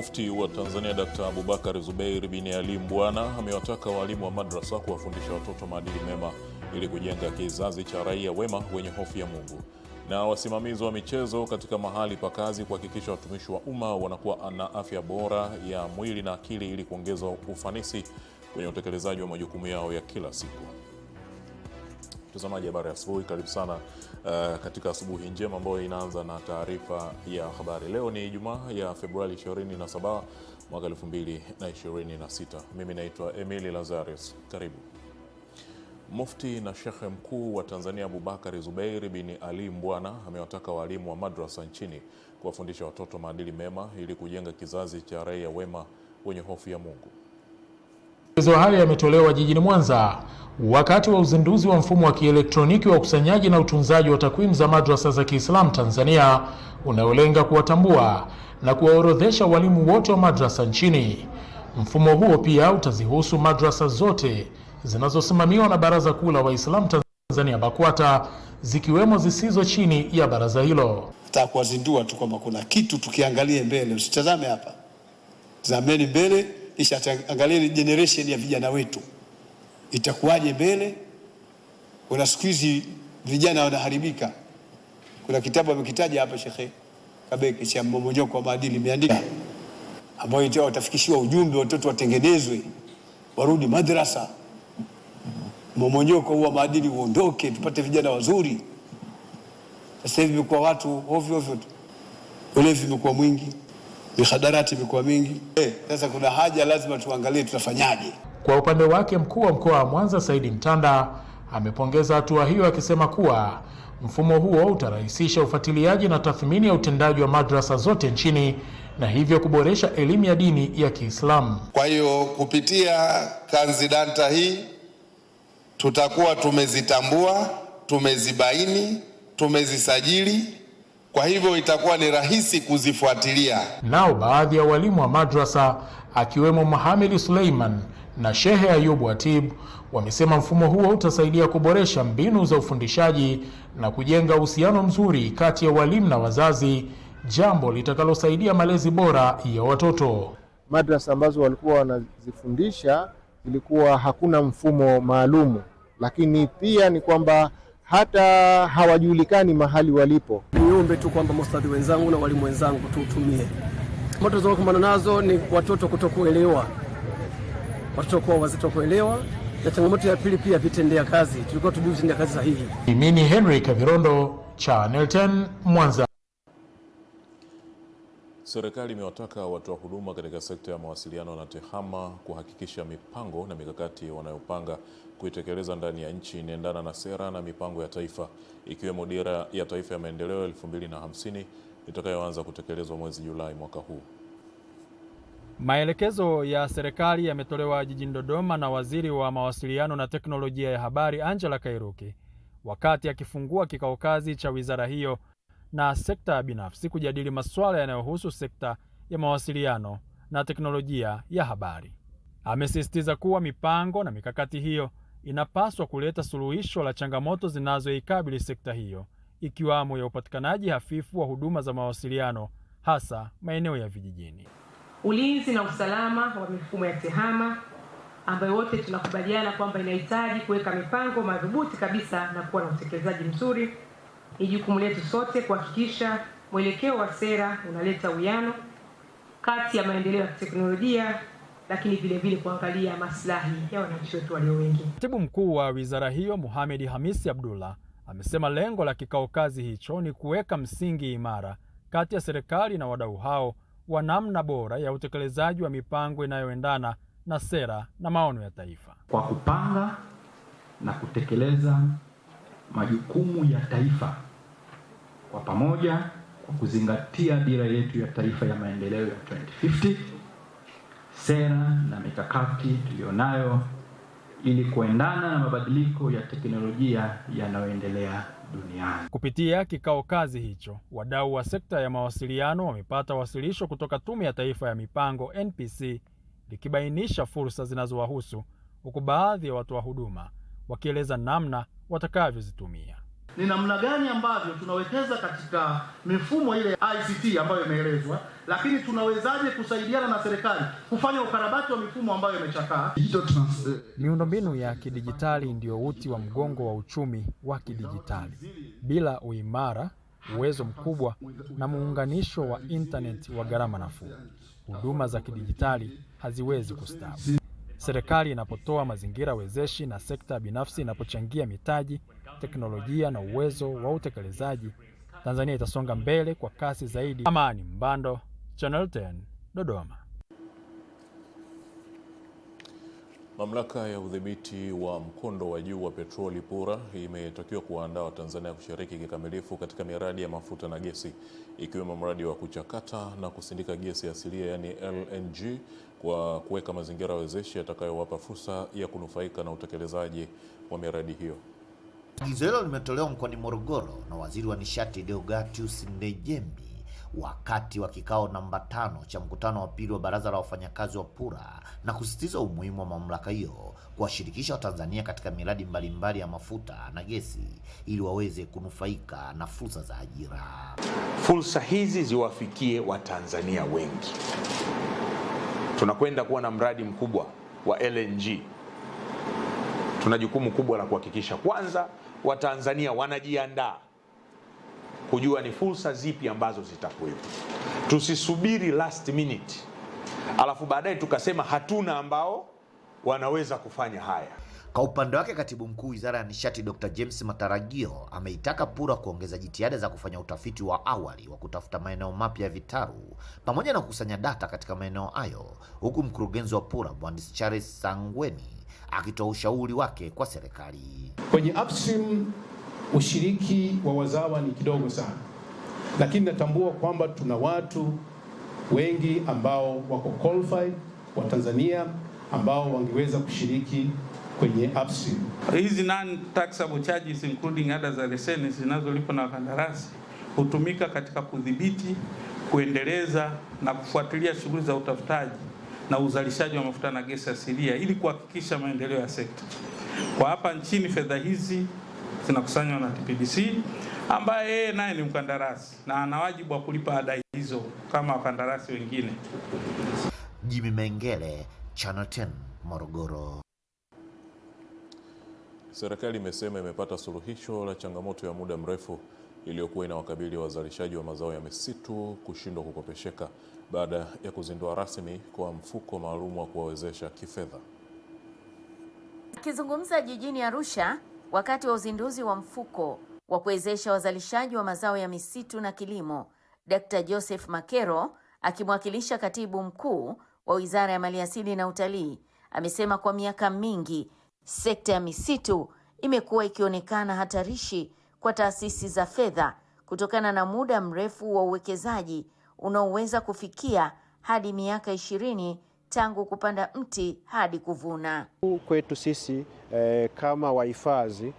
Mufti wa Tanzania Dr. Abubakar Zubeir bin Ali Mbwana amewataka walimu wa madrasa kuwafundisha watoto maadili mema ili kujenga kizazi cha raia wema wenye hofu ya Mungu, na wasimamizi wa michezo katika mahali pa kazi kuhakikisha watumishi wa umma wanakuwa na afya bora ya mwili na akili ili kuongeza ufanisi kwenye utekelezaji wa majukumu yao ya kila siku. Mtazamaji, habari ya asubuhi, karibu sana katika asubuhi njema ambayo inaanza na taarifa ya habari. Leo ni Ijumaa ya Februari 27 mwaka 2026. Mimi naitwa Emily Lazarus. Karibu. Mufti na Shekhe Mkuu wa Tanzania Abubakar Zubeir bin Ali Mbwana amewataka walimu wa madrasa nchini kuwafundisha watoto maadili mema ili kujenga kizazi cha raia wema wenye hofu ya Mungu. Maelezo haya yametolewa jijini Mwanza wakati wa uzinduzi wa mfumo wa kielektroniki wa ukusanyaji na utunzaji wa takwimu za madrasa za Kiislamu Tanzania unaolenga kuwatambua na kuwaorodhesha walimu wote wa madrasa nchini. Mfumo huo pia utazihusu madrasa zote zinazosimamiwa na Baraza Kuu la Waislamu Tanzania BAKWATA, zikiwemo zisizo chini ya baraza hilo. Nataka kuwazindua tu kwamba kuna kitu tukiangalie mbele, usitazame hapa. Tazameni mbele, kisha angalie generation ya vijana wetu itakuwaje mbele. Kuna siku hizi vijana wanaharibika. Kuna kitabu amekitaja hapa Sheikh Kabeke cha mmomonyoko wa maadili imeandika, ambayo itao watafikishiwa ujumbe, watoto watengenezwe, warudi madrasa, mmomonyoko wa maadili uondoke, tupate vijana wazuri. Sasa hivi imekuwa watu ovyo ovyo tu, ulevi umekuwa mwingi, mihadarati imekuwa mingi. Sasa kuna haja, lazima tuangalie tutafanyaje. Kwa upande wake, mkuu wa mkoa wa Mwanza Saidi Mtanda amepongeza hatua hiyo akisema kuwa mfumo huo utarahisisha ufuatiliaji na tathmini ya utendaji wa madrasa zote nchini na hivyo kuboresha elimu ya dini ya Kiislamu. Kwa hiyo kupitia kanzidanta hii tutakuwa tumezitambua, tumezibaini, tumezisajili, kwa hivyo itakuwa ni rahisi kuzifuatilia. Nao baadhi ya walimu wa madrasa akiwemo Mohamed Suleiman na Shehe Ayubu Atib wamesema mfumo huo utasaidia kuboresha mbinu za ufundishaji na kujenga uhusiano mzuri kati ya walimu na wazazi, jambo litakalosaidia malezi bora ya watoto. Madrasa ambazo walikuwa wanazifundisha ilikuwa hakuna mfumo maalumu, lakini pia ni kwamba hata hawajulikani mahali walipo. Niombe tu kwamba mastadhi wenzangu na walimu wenzangu tutumie moto zao kumbana nazo ni watoto kutokuelewa, watoto kwa wazito kuelewa, na changamoto ya pili pia vitendea kazi, tulikuwa tujui vitendea kazi sahihi. Mimi ni Henry Kavirondo, Channel 10 Mwanza. Serikali imewataka watoa huduma katika sekta ya mawasiliano na TEHAMA kuhakikisha mipango na mikakati wanayopanga kuitekeleza ndani ya nchi inaendana na sera na mipango ya taifa, ikiwemo Dira ya Taifa ya Maendeleo 2050 itakayoanza kutekelezwa mwezi Julai mwaka huu. Maelekezo ya serikali yametolewa jijini Dodoma na Waziri wa Mawasiliano na Teknolojia ya Habari Angela Kairuki wakati akifungua kikao kazi cha wizara hiyo na sekta ya binafsi kujadili masuala yanayohusu sekta ya mawasiliano na teknolojia ya habari. Amesisitiza kuwa mipango na mikakati hiyo inapaswa kuleta suluhisho la changamoto zinazoikabili sekta hiyo, ikiwamo ya upatikanaji hafifu wa huduma za mawasiliano hasa maeneo ya vijijini. Ulinzi na usalama wa mifumo ya TEHAMA ambayo wote tunakubaliana kwamba inahitaji kuweka mipango madhubuti kabisa na kuwa na utekelezaji mzuri. Ni jukumu letu sote kuhakikisha mwelekeo wa sera unaleta uwiano kati ya maendeleo ya teknolojia, lakini vile vile kuangalia maslahi ya wananchi wetu walio wengi. Katibu Mkuu wa wizara hiyo Mohamed Hamisi Abdullah amesema lengo la kikao kazi hicho ni kuweka msingi imara kati ya serikali na wadau hao wa namna bora ya utekelezaji wa mipango inayoendana na sera na maono ya taifa. Kwa kupanga na kutekeleza majukumu ya taifa kwa pamoja, kwa kuzingatia dira yetu ya taifa ya maendeleo ya 2050, sera na mikakati tulionayo ili kuendana na mabadiliko ya teknolojia yanayoendelea duniani. Kupitia kikao kazi hicho, wadau wa sekta ya mawasiliano wamepata wasilisho kutoka Tume ya Taifa ya Mipango NPC likibainisha fursa zinazowahusu, huku baadhi ya watoa huduma wakieleza namna watakavyozitumia. ni namna gani ambavyo tunawekeza katika mifumo ile ICT ambayo imeelezwa, lakini tunawezaje kusaidiana na serikali kufanya ukarabati wa mifumo ambayo imechakaa. Miundombinu ya kidijitali ndio uti wa mgongo wa uchumi wa kidijitali. Bila uimara, uwezo mkubwa na muunganisho wa internet wa gharama nafuu, huduma za kidijitali haziwezi kustawi. Serikali inapotoa mazingira wezeshi na sekta binafsi inapochangia mitaji, teknolojia na uwezo wa utekelezaji, Tanzania itasonga mbele kwa kasi zaidi. Amani Mbando, Channel 10, Dodoma. Mamlaka ya udhibiti wa mkondo wa juu wa petroli PURA imetakiwa kuwaandaa Watanzania kushiriki kikamilifu katika miradi ya mafuta na gesi, ikiwemo mradi wa kuchakata na kusindika gesi asilia yani LNG, kwa kuweka mazingira wezeshi yatakayowapa fursa ya kunufaika na utekelezaji wa miradi hiyo. Agizo hilo limetolewa mkoani Morogoro na Waziri wa Nishati Deogratius Ndejembi wakati wa kikao namba 5 cha mkutano wa pili wa Baraza la Wafanyakazi wa PURA, na kusisitiza umuhimu wa mamlaka hiyo kuwashirikisha Watanzania katika miradi mbalimbali ya mafuta na gesi ili waweze kunufaika na fursa za ajira. Fursa hizi ziwafikie Watanzania wengi. Tunakwenda kuwa na mradi mkubwa wa LNG. Tuna jukumu kubwa la kuhakikisha kwanza Watanzania wanajiandaa kujua ni fursa zipi ambazo zitakuwepo. Tusisubiri last minute alafu baadaye tukasema hatuna ambao wanaweza kufanya haya. Kwa upande wake, Katibu Mkuu Wizara ya Nishati Dr. James Mataragio ameitaka PURA kuongeza jitihada za kufanya utafiti wa awali wa kutafuta maeneo mapya ya vitaru pamoja na kukusanya data katika maeneo hayo, huku mkurugenzi wa PURA Mhandisi Charles Sangweni akitoa ushauri wake kwa serikali. Kwenye upstream ushiriki wa wazawa ni kidogo sana, lakini natambua kwamba tuna watu wengi ambao wako qualified wa Tanzania ambao wangeweza kushiriki kwenye upstream. Hizi non taxable charges including ada za leseni zinazolipwa na wakandarasi hutumika katika kudhibiti, kuendeleza na kufuatilia shughuli za utafutaji na uzalishaji wa mafuta na gesi asilia ili kuhakikisha maendeleo ya sekta. Kwa hapa nchini fedha hizi zinakusanywa na TPDC ambaye yeye naye ni mkandarasi na ana wajibu wa kulipa ada hizo kama wakandarasi wengine. Jimmy Mengele, Channel 10, Morogoro. Serikali imesema imepata suluhisho la changamoto ya muda mrefu iliyokuwa inawakabili wazalishaji wa mazao ya misitu kushindwa kukopesheka baada ya kuzindua rasmi kwa mfuko maalum wa kuwawezesha kifedha. Akizungumza jijini Arusha wakati wa uzinduzi wa mfuko wa kuwezesha wazalishaji wa mazao ya misitu na kilimo, Dr. Joseph Makero akimwakilisha Katibu Mkuu wa Wizara ya Maliasili na Utalii amesema kwa miaka mingi sekta ya misitu imekuwa ikionekana hatarishi kwa taasisi za fedha kutokana na muda mrefu wa uwekezaji unaoweza kufikia hadi miaka 20 tangu kupanda mti hadi kuvuna. Kwetu sisi kama wahifadhi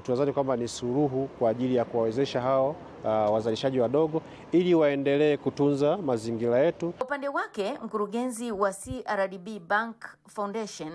tunadhani kwamba ni suluhu kwa ajili ya kuwawezesha hao wazalishaji wadogo ili waendelee kutunza mazingira yetu. Upande wake, mkurugenzi wa CRDB Bank Foundation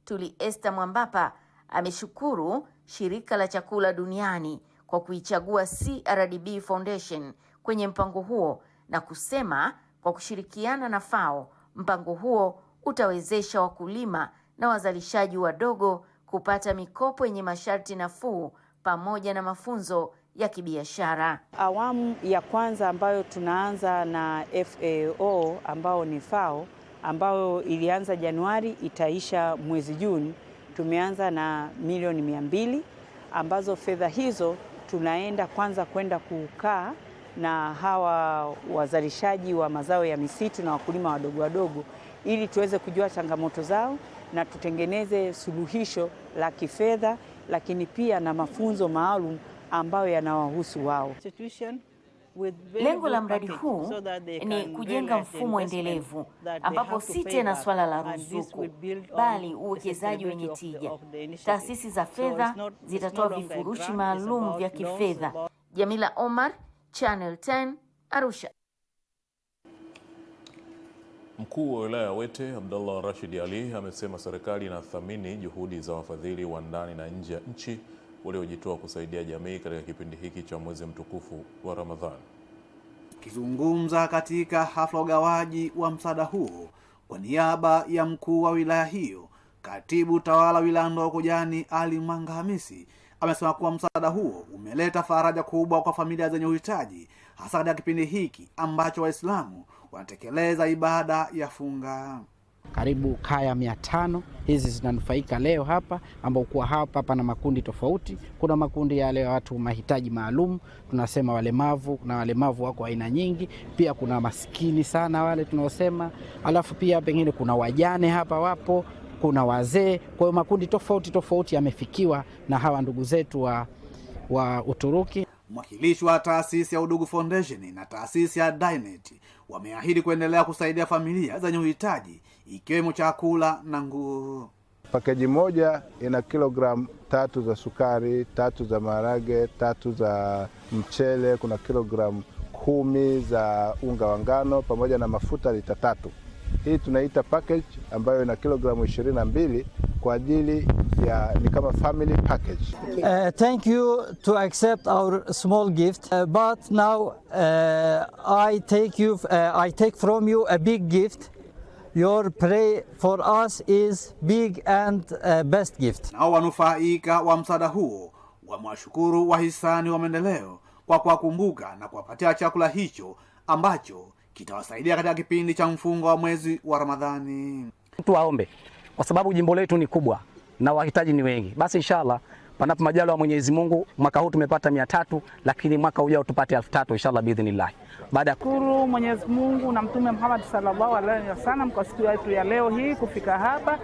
Tuli Esther Mwambapa ameshukuru Shirika la Chakula Duniani kwa kuichagua CRDB Foundation kwenye mpango huo na kusema kwa kushirikiana na FAO, mpango huo utawezesha wakulima na wazalishaji wadogo kupata mikopo yenye masharti nafuu pamoja na mafunzo ya kibiashara. Awamu ya kwanza ambayo tunaanza na FAO ambao ni FAO ambayo ilianza Januari itaisha mwezi Juni, tumeanza na milioni 200 ambazo fedha hizo tunaenda kwanza kwenda kukaa na hawa wazalishaji wa mazao ya misitu na wakulima wadogo wadogo ili tuweze kujua changamoto zao na tutengeneze suluhisho la kifedha, lakini pia na mafunzo maalum ambayo yanawahusu wao. Lengo la mradi huu ni kujenga mfumo endelevu ambapo si tena swala la ruzuku bali uwekezaji wenye tija. Taasisi za fedha zitatoa vifurushi maalum vya kifedha. Jamila Omar, Channel 10, Arusha. Mkuu wa wilaya Wete Abdallah Rashid Ali amesema serikali inathamini juhudi za wafadhili wa ndani na nje ya nchi waliojitoa kusaidia jamii katika kipindi hiki cha mwezi mtukufu wa Ramadhani. Akizungumza katika hafla ugawaji wa msaada huo kwa niaba ya mkuu wa wilaya hiyo, katibu tawala wilaya Ndokojani Ali Manga Hamisi amesema kuwa msaada huo umeleta faraja kubwa kwa familia zenye uhitaji, hasa katika kipindi hiki ambacho Waislamu wanatekeleza ibada ya funga. Karibu kaya 500 hizi zinanufaika leo hapa, ambao kwa hapa pana makundi tofauti. Kuna makundi yale watu mahitaji maalum, tunasema walemavu, na walemavu wako aina nyingi. Pia kuna maskini sana wale tunaosema, alafu pia pengine kuna wajane hapa wapo, kuna wazee. Kwa hiyo makundi tofauti yamefikiwa na hawa ndugu zetu wa Uturuki. Mwakilishi wa taasisi ya Udugu Foundation na taasisi ya Dynet wameahidi kuendelea kusaidia familia zenye uhitaji, ikiwemo chakula na nguo. Pakeji moja ina kilogramu 3 za sukari, 3 za maharage, 3 za mchele, kuna kilogramu 10 za unga wa ngano pamoja na mafuta lita 3. Hii tunaita package ambayo ina kilogramu 22 kwa ajili ya ni kama family package. Thank you to accept our small gift, but now I take from you a big gift. Your prayer for us is big and best gift. Nao wanufaika wa msaada huo wamewashukuru wahisani wa maendeleo kwa kuwakumbuka na kuwapatia chakula hicho ambacho kitawasaidia katika kipindi cha mfungo wa mwezi wa Ramadhani. Tuwaombe kwa sababu jimbo letu ni kubwa na wahitaji ni wengi. Basi inshallah panapo majaliwa Mwenyezi Mungu, mwaka huu tumepata 300, lakini mwaka ujao tupate 3000 inshallah biidhnillah. Baada ya kushukuru Mwenyezi Mungu na Mtume Muhammad sallallahu alaihi wasallam kwa siku yetu ya leo hii kufika hapa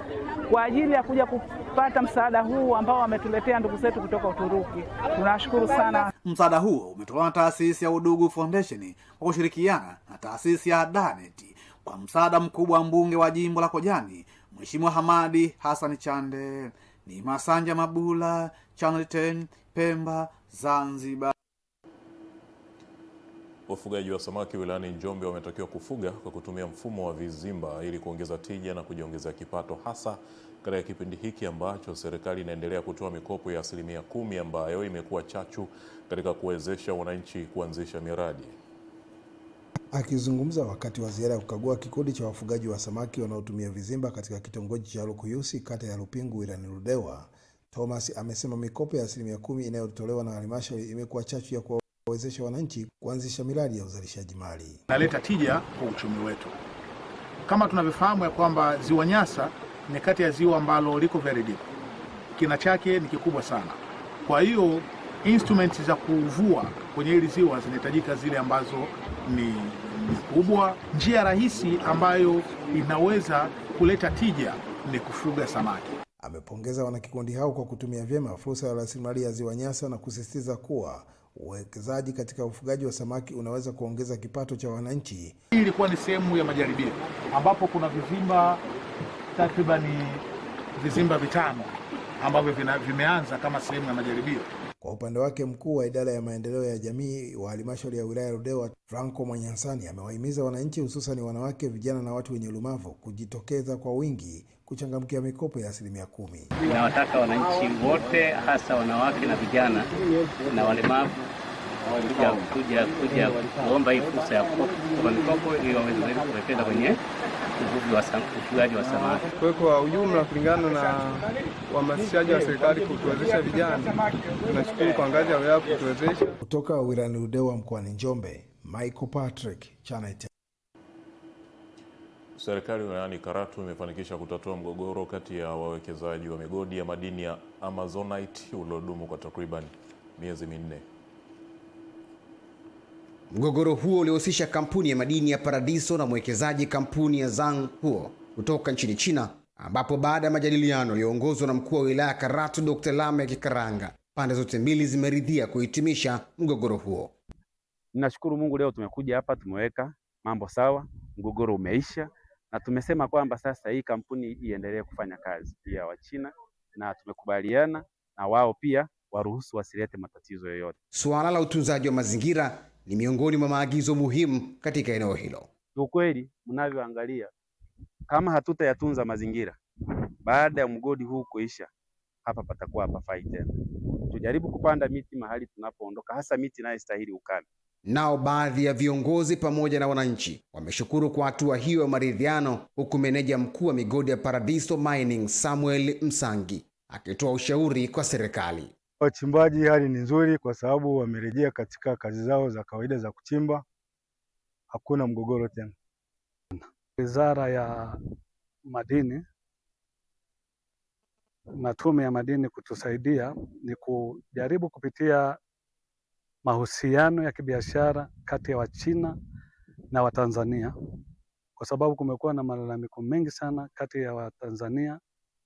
kwa ajili ya kuja kupata msaada huu ambao wametuletea ndugu zetu kutoka Uturuki. Tunashukuru sana. Msaada huo umetolewa na taasisi ya Udugu Foundation kwa kushirikiana na taasisi ya Danet kwa msaada mkubwa wa mbunge wa jimbo la Kojani Mheshimiwa Hamadi Hassan Chande. Ni Masanja Mabula, Channel 10, Pemba, Zanzibar. Wafugaji wa samaki wilayani Njombe wametakiwa kufuga kwa kutumia mfumo wa vizimba ili kuongeza tija na kujiongezea kipato, hasa katika kipindi hiki ambacho serikali inaendelea kutoa mikopo ya 10% ambayo imekuwa chachu katika kuwezesha wananchi kuanzisha miradi. Akizungumza wakati wa ziara ya kukagua kikundi cha wafugaji wa samaki wanaotumia vizimba katika kitongoji cha Lukuyusi, kata ya Lupingu, wilayani Ludewa, Thomas amesema mikopo ya 10% inayotolewa na halmashauri imekuwa chachu ya kuwawezesha wananchi kuanzisha miradi ya uzalishaji mali. Naleta tija kwa uchumi wetu. Kama tunavyofahamu ya kwamba Ziwa Nyasa ni kati ya ziwa ambalo liko very deep. Kina chake ni kikubwa sana. Kwa hiyo instruments za kuvua kwenye hili ziwa zinahitajika zile ambazo ni kubwa. Njia rahisi ambayo inaweza kuleta tija ni kufuga samaki. Amepongeza wanakikundi hao kwa kutumia vyema fursa ya rasilimali ya Ziwa Nyasa na kusisitiza kuwa uwekezaji katika ufugaji wa samaki unaweza kuongeza kipato cha wananchi. Hii ilikuwa ni sehemu ya majaribio ambapo kuna vizimba takribani vizimba 5 ambavyo vimeanza kama sehemu ya majaribio. Kwa upande wake, mkuu wa idara ya maendeleo ya jamii wa halmashauri ya wilaya Ludewa, Franco Mwanyansani, amewahimiza wananchi hususan wanawake, vijana na watu wenye ulemavu kujitokeza kwa wingi kuchangamkia mikopo ya 10%. Nawataka wananchi wote, hasa wanawake na vijana na walemavu kuja kuomba hii fursa ya kukopa mikopo ili waweze kuwekeza kwenye ufugaji wa samaki. Kwa ujumla, kulingana na uhamasishaji wa serikali kutuwezesha vijana, tunashukuru kwa ngazi ya wilaya kutuwezesha. Kutoka wilayani Ludewa mkoani Njombe, Michael Patrick, Channel 10. Serikali wilayani Karatu imefanikisha kutatua mgogoro kati ya wawekezaji wa migodi ya madini ya Amazonite uliodumu kwa takriban miezi 4. Mgogoro huo ulihusisha kampuni ya madini ya Paradiso na mwekezaji kampuni ya Zhanghuo kutoka nchini China, ambapo baada ya majadiliano yaliyoongozwa na mkuu wa wilaya Karatu Dr. Lamek Karanga, pande zote mbili zimeridhia kuhitimisha mgogoro huo. Ninashukuru Mungu, leo tumekuja hapa, tumeweka mambo sawa, mgogoro umeisha, na tumesema kwamba sasa hii kampuni iendelee kufanya kazi ya Wachina, na tumekubaliana na wao pia waruhusu wasilete matatizo yoyote. Suala la utunzaji wa mazingira ni miongoni mwa maagizo muhimu katika eneo hilo. Ukweli mnavyoangalia, kama hatutayatunza mazingira, baada ya mgodi huu kuisha, hapa patakuwa hapafai tena. tujaribu kupanda miti mahali tunapoondoka, hasa miti inayostahili ukame. Nao baadhi ya viongozi pamoja na wananchi wameshukuru kwa hatua hiyo ya maridhiano, huku meneja mkuu wa migodi ya Paradiso Mining Samuel Msangi akitoa ushauri kwa serikali. Wachimbaji hali ni nzuri kwa sababu wamerejea katika kazi zao za kawaida za kuchimba. Hakuna mgogoro tena. Wizara ya Madini na Tume ya Madini kutusaidia ni kujaribu kupitia mahusiano ya kibiashara kati ya Wachina na Watanzania, kwa sababu kumekuwa na malalamiko mengi sana kati ya Watanzania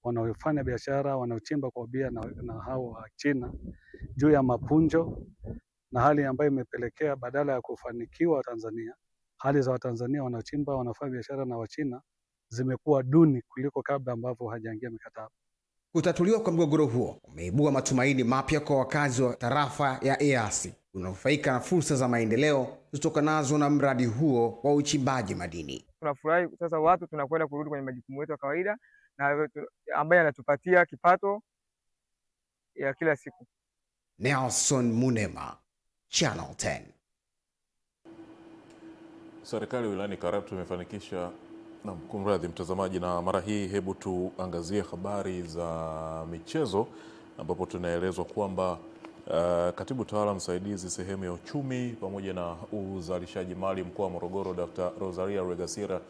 wanaofanya biashara, wanaochimba kwa bia na hao wa China juu ya mapunjo, na hali ambayo imepelekea badala ya kufanikiwa Tanzania, hali za Watanzania wanaochimba wanafanya biashara na Wachina zimekuwa duni kuliko kabla ambavyo hajaingia mikataba. Kutatuliwa kwa mgogoro huo umeibua matumaini mapya kwa wakazi wa tarafa ya EAC unaofaika na fursa za maendeleo zitokanazo na mradi huo wa uchimbaji madini. Tunafurahi sasa watu tunakwenda kurudi kwenye majukumu yetu ya kawaida na ambaye anatupatia kipato ya kila siku. Nelson Munema, Channel 10. Serikali wilayani Karatu imefanikisha na kumradhi mtazamaji, na mara hii hebu tuangazie habari za michezo, ambapo tunaelezwa kwamba katibu tawala msaidizi sehemu ya uchumi pamoja na uzalishaji mali mkoa wa Morogoro, Dr. Rosaria Regasira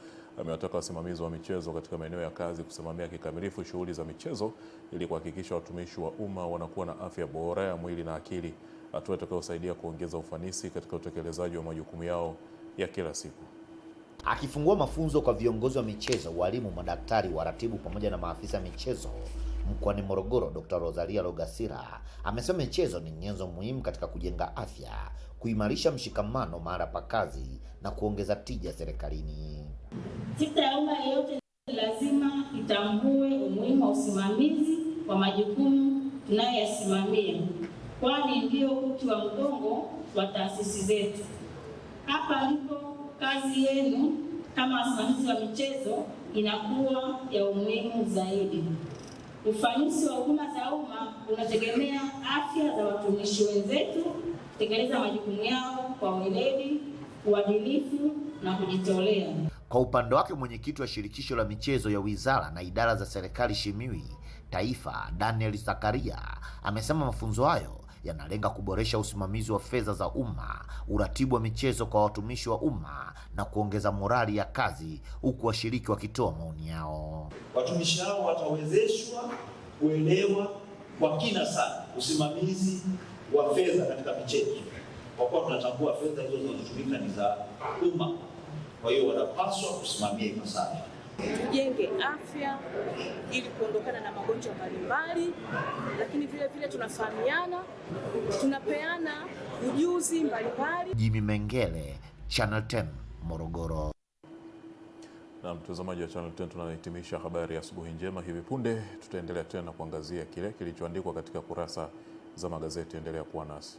amewataka wasimamizi wa michezo katika maeneo ya kazi kusimamia kikamilifu shughuli za michezo ili kuhakikisha watumishi wa umma wanakuwa na afya bora ya mwili na akili, hatua itakayosaidia kuongeza ufanisi katika utekelezaji wa majukumu yao ya kila siku. Akifungua mafunzo kwa viongozi wa michezo, walimu, madaktari, waratibu pamoja na maafisa michezo mkoani Morogoro, Dr. Rosaria Regasira amesema michezo ni nyenzo muhimu katika kujenga afya, kuimarisha mshikamano mahali pa kazi na kuongeza tija serikalini. Sekta ya umma yote lazima itambue umuhimu wa usimamizi wa majukumu tunayoyasimamia, kwani ndio uti wa mgongo wa taasisi zetu. Hapa ndipo kazi yenu kama wasimamizi wa michezo inakuwa ya umuhimu zaidi. Ufanisi wa huduma za umma unategemea afya za watumishi wenzetu kutekeleza majukumu yao kwa weledi, uadilifu na kujitolea. Kwa upande wake, mwenyekiti wa shirikisho la michezo ya wizara na idara za serikali Shimiwi Taifa, Daniel Zakaria, amesema mafunzo hayo yanalenga kuboresha usimamizi wa fedha za umma, uratibu wa michezo kwa watumishi wa umma na kuongeza morali ya kazi, huku washiriki wakitoa maoni yao. Watumishi hao watawezeshwa kuelewa kwa kina sana usimamizi wa fedha katika michezo, kwa kuwa tunatambua fedha hizo zinazotumika ni za umma. Kwa hiyo wanapaswa kusimamia ipasavyo. Tujenge afya ili kuondokana na magonjwa mbalimbali, lakini vile vile tunafahamiana, tunapeana ujuzi mbalimbali. Jimmy Mengele, Channel 10, Morogoro. Na mtazamaji wa Channel 10, tunahitimisha habari ya asubuhi njema. Hivi punde tutaendelea tena kuangazia kile kilichoandikwa katika kurasa za magazeti. Endelea kuwa nasi.